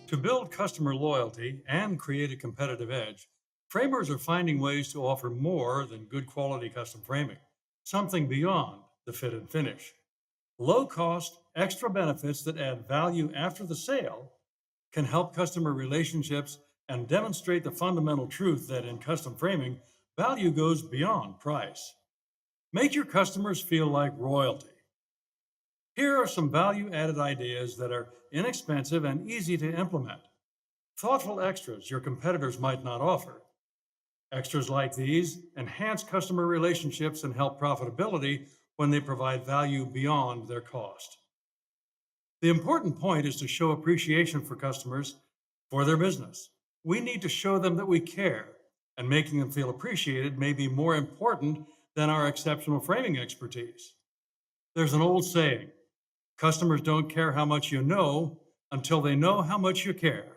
To build customer loyalty and create a competitive edge, framers are finding ways to offer more than good quality custom framing, something beyond the fit and finish. Low cost, extra benefits that add value after the sale can help customer relationships and demonstrate the fundamental truth that in custom framing, value goes beyond price. Make your customers feel like royalty. Here are some value added ideas that are inexpensive and easy to implement. Thoughtful extras your competitors might not offer. Extras like these enhance customer relationships and help profitability when they provide value beyond their cost. The important point is to show appreciation for customers for their business. We need to show them that we care, and making them feel appreciated may be more important than our exceptional framing expertise. There's an old saying: customers don't care how much you know until they know how much you care.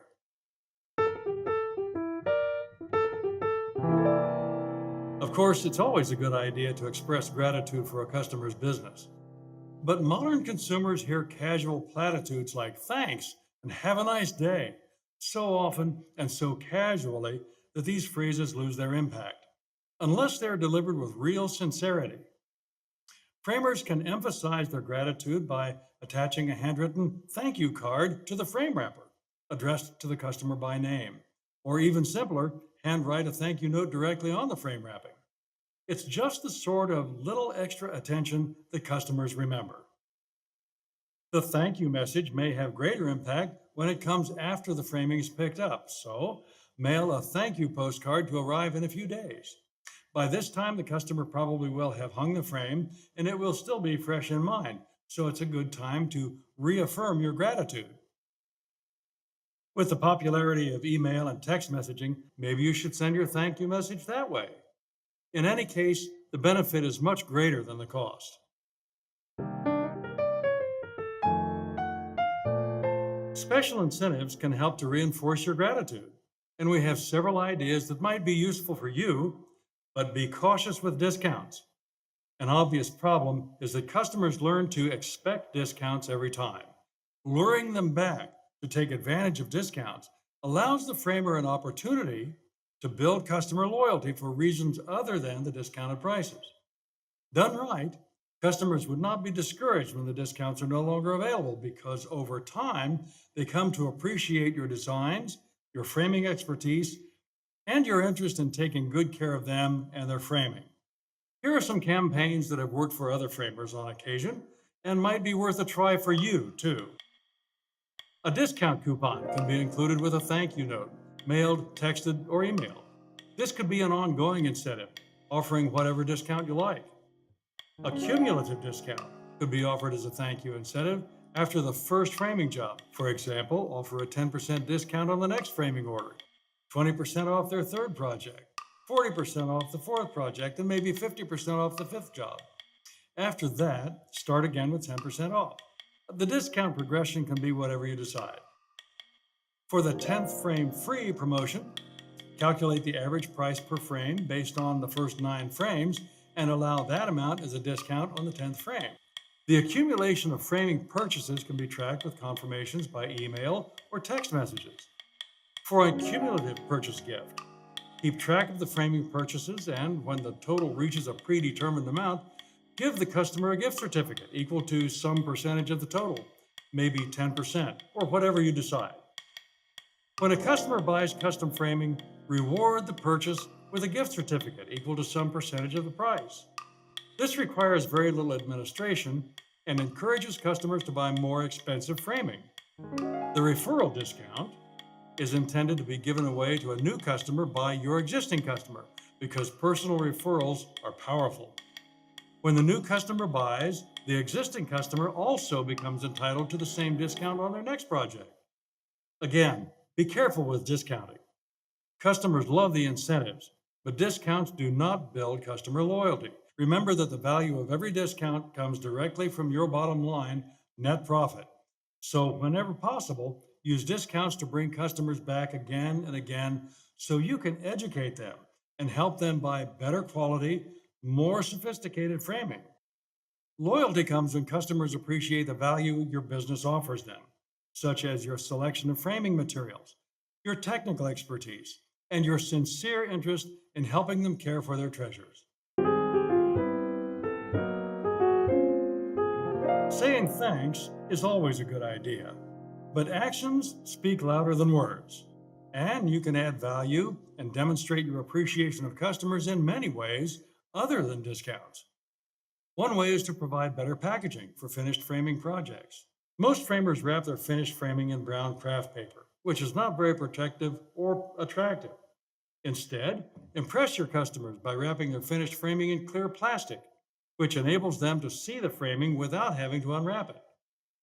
Of course, it's always a good idea to express gratitude for a customer's business. But modern consumers hear casual platitudes like thanks and have a nice day so often and so casually that these phrases lose their impact, unless they're delivered with real sincerity. Framers can emphasize their gratitude by attaching a handwritten thank you card to the frame wrapper, addressed to the customer by name, or even simpler, handwrite a thank you note directly on the frame wrapping. It's just the sort of little extra attention that customers remember. The thank you message may have greater impact when it comes after the framing is picked up, so mail a thank you postcard to arrive in a few days. By this time, the customer probably will have hung the frame and it will still be fresh in mind, so it's a good time to reaffirm your gratitude. With the popularity of email and text messaging, maybe you should send your thank you message that way. In any case, the benefit is much greater than the cost. Special incentives can help to reinforce your gratitude, and we have several ideas that might be useful for you, but be cautious with discounts. An obvious problem is that customers learn to expect discounts every time. Luring them back to take advantage of discounts allows the framer an opportunity to build customer loyalty for reasons other than the discounted prices. Done right, customers would not be discouraged when the discounts are no longer available because over time they come to appreciate your designs, your framing expertise, and your interest in taking good care of them and their framing. Here are some campaigns that have worked for other framers on occasion and might be worth a try for you, too. A discount coupon can be included with a thank you note, mailed, texted, or emailed. This could be an ongoing incentive, offering whatever discount you like. A cumulative discount could be offered as a thank you incentive after the first framing job. For example, offer a 10% discount on the next framing order, 20% off their third project, 40% off the fourth project, and maybe 50% off the fifth job. After that, start again with 10% off. The discount progression can be whatever you decide. For the 10th frame free promotion, calculate the average price per frame based on the first 9 frames and allow that amount as a discount on the 10th frame. The accumulation of framing purchases can be tracked with confirmations by email or text messages. For a cumulative purchase gift, keep track of the framing purchases and when the total reaches a predetermined amount, give the customer a gift certificate equal to some percentage of the total, maybe 10% or whatever you decide. When a customer buys custom framing, reward the purchase with a gift certificate equal to some percentage of the price. This requires very little administration and encourages customers to buy more expensive framing. The referral discount is intended to be given away to a new customer by your existing customer because personal referrals are powerful. When the new customer buys, the existing customer also becomes entitled to the same discount on their next project. Again, be careful with discounting. Customers love the incentives, but discounts do not build customer loyalty. Remember that the value of every discount comes directly from your bottom line net profit. So whenever possible, use discounts to bring customers back again and again so you can educate them and help them buy better quality, more sophisticated framing. Loyalty comes when customers appreciate the value your business offers them. such as your selection of framing materials, your technical expertise, and your sincere interest in helping them care for their treasures. Saying thanks is always a good idea, but actions speak louder than words. And you can add value and demonstrate your appreciation of customers in many ways other than discounts. One way is to provide better packaging for finished framing projects. Most framers wrap their finished framing in brown craft paper, which is not very protective or attractive. Instead, impress your customers by wrapping their finished framing in clear plastic, which enables them to see the framing without having to unwrap it.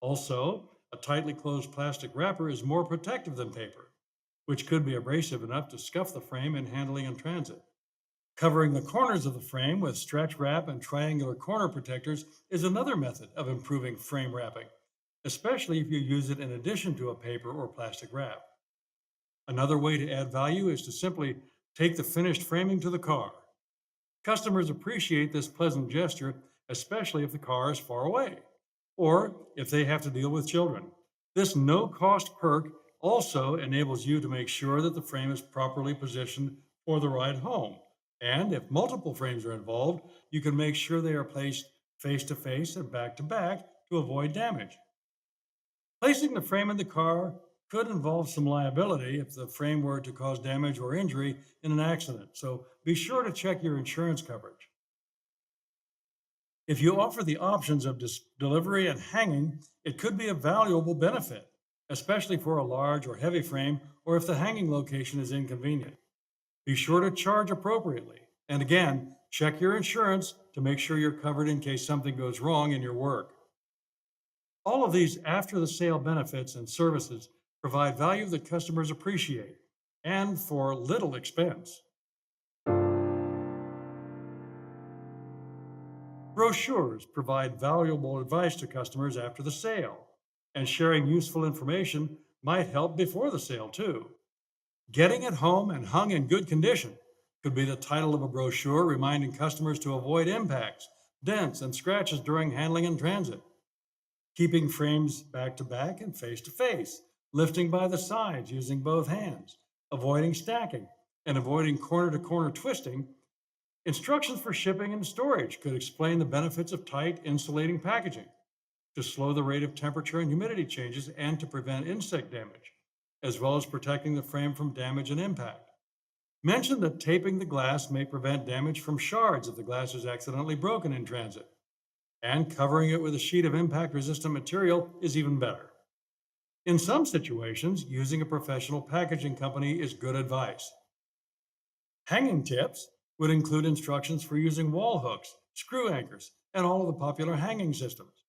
Also, a tightly closed plastic wrapper is more protective than paper, which could be abrasive enough to scuff the frame in handling in transit. Covering the corners of the frame with stretch wrap and triangular corner protectors is another method of improving frame wrapping, especially if you use it in addition to a paper or plastic wrap. Another way to add value is to simply take the finished framing to the car. Customers appreciate this pleasant gesture, especially if the car is far away or if they have to deal with children. This no cost perk also enables you to make sure that the frame is properly positioned for the ride home. And if multiple frames are involved, you can make sure they are placed face to face and back to back to avoid damage. Placing the frame in the car could involve some liability if the frame were to cause damage or injury in an accident, so be sure to check your insurance coverage. If you offer the options of delivery and hanging, it could be a valuable benefit, especially for a large or heavy frame or if the hanging location is inconvenient. Be sure to charge appropriately. And again, check your insurance to make sure you're covered in case something goes wrong in your work. All of these after the sale benefits and services provide value that customers appreciate and for little expense. Brochures provide valuable advice to customers after the sale, and sharing useful information might help before the sale too. Getting it home and hung in good condition could be the title of a brochure reminding customers to avoid impacts, dents, and scratches during handling in transit. Keeping frames back to back and face to face, lifting by the sides using both hands, avoiding stacking, and avoiding corner to corner twisting. Instructions for shipping and storage could explain the benefits of tight, insulating packaging to slow the rate of temperature and humidity changes and to prevent insect damage, as well as protecting the frame from damage and impact. Mention that taping the glass may prevent damage from shards if the glass is accidentally broken in transit. And covering it with a sheet of impact-resistant material is even better. In some situations, using a professional packaging company is good advice. Hanging tips would include instructions for using wall hooks, screw anchors, and all of the popular hanging systems.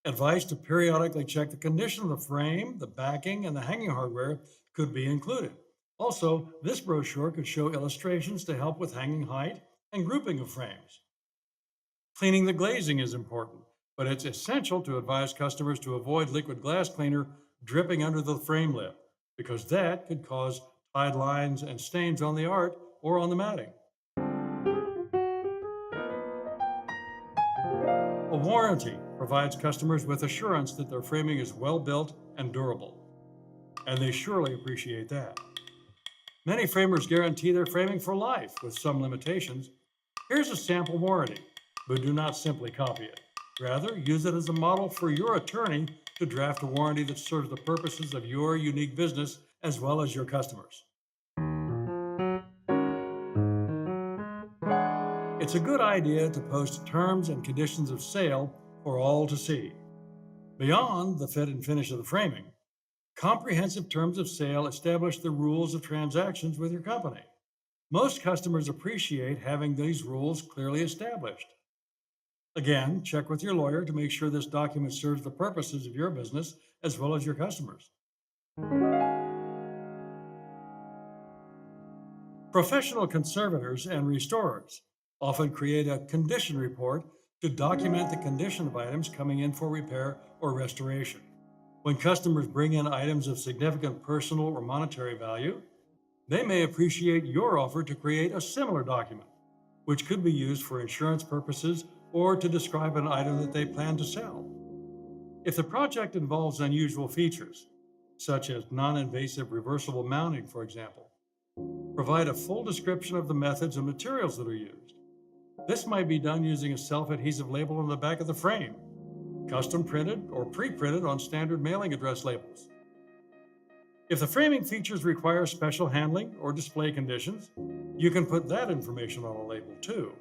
Advice to periodically check the condition of the frame, the backing, and the hanging hardware could be included. Also, this brochure could show illustrations to help with hanging height and grouping of frames. Cleaning the glazing is important, but it's essential to advise customers to avoid liquid glass cleaner dripping under the frame lip, because that could cause tied lines and stains on the art or on the matting. A warranty provides customers with assurance that their framing is well built and durable, and they surely appreciate that. Many framers guarantee their framing for life with some limitations. Here's a sample warranty, but do not simply copy it. Rather, use it as a model for your attorney to draft a warranty that serves the purposes of your unique business as well as your customers. It's a good idea to post terms and conditions of sale for all to see. Beyond the fit and finish of the framing, comprehensive terms of sale establish the rules of transactions with your company. Most customers appreciate having these rules clearly established. Again, check with your lawyer to make sure this document serves the purposes of your business as well as your customers. Professional conservators and restorers often create a condition report to document the condition of items coming in for repair or restoration. When customers bring in items of significant personal or monetary value, they may appreciate your offer to create a similar document, which could be used for insurance purposes or to describe an item that they plan to sell. If the project involves unusual features, such as non-invasive reversible mounting, for example, provide a full description of the methods and materials that are used. This might be done using a self-adhesive label on the back of the frame, custom printed or pre-printed on standard mailing address labels. If the framing features require special handling or display conditions, you can put that information on a label too.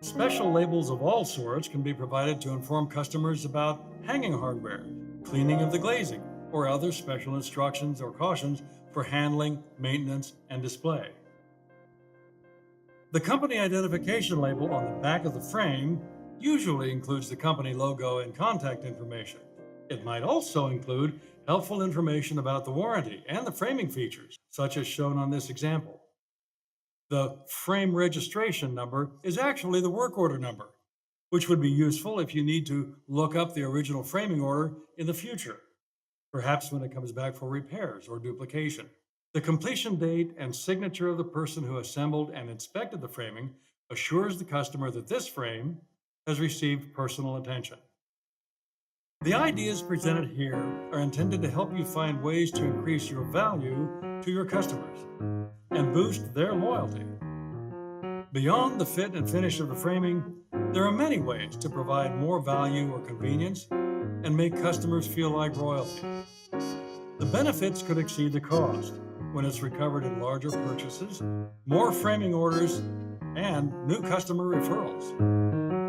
Special labels of all sorts can be provided to inform customers about hanging hardware, cleaning of the glazing, or other special instructions or cautions for handling, maintenance, and display. The company identification label on the back of the frame usually includes the company logo and contact information. It might also include helpful information about the warranty and the framing features, such as shown on this example. The frame registration number is actually the work order number, which would be useful if you need to look up the original framing order in the future, perhaps when it comes back for repairs or duplication. The completion date and signature of the person who assembled and inspected the framing assures the customer that this frame has received personal attention. The ideas presented here are intended to help you find ways to increase your value to your customers and boost their loyalty. Beyond the fit and finish of the framing, there are many ways to provide more value or convenience and make customers feel like royalty. The benefits could exceed the cost when it's recovered in larger purchases, more framing orders, and new customer referrals.